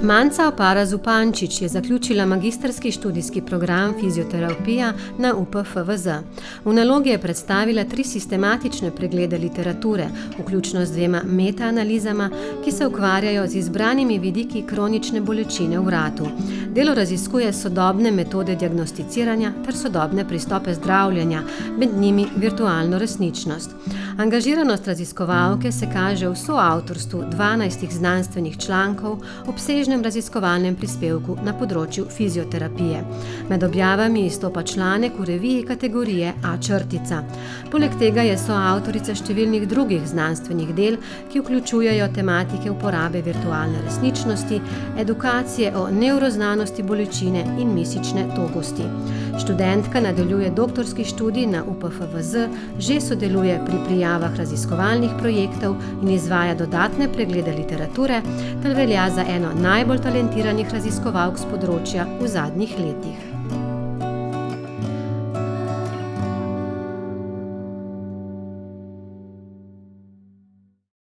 Manca Opara Zupančič je zaključila magistrski študijski program fizioterapija na UPFVZ. V nalogi je predstavila 3 sistematične preglede literature, vključno z 2 metaanalizama, ki se ukvarjajo z izbranimi vidiki kronične bolečine v vratu. Delo raziskuje sodobne metode diagnosticiranja ter sodobne pristope zdravljenja, med njimi virtualno resničnost. Angažiranost raziskovalke se kaže v soavtorstvu 12 znanstvenih člankov, obsežnem raziskovalnem prispevku na področju fizioterapije. Med objavami izstopa članek v reviji kategorije A-črtica. Poleg tega je soavtorica številnih drugih znanstvenih del, ki vključujejo tematike uporabe virtualne resničnosti, edukacije o nevroznanosti bolečine in mišične togosti. Študentka nadaljuje doktorski študij na UPFVZ, že sodeluje pri prijavah raziskovalnih projektov in izvaja dodatne preglede literature, ter velja za eno najbolj talentiranih raziskovalk s področja v zadnjih letih.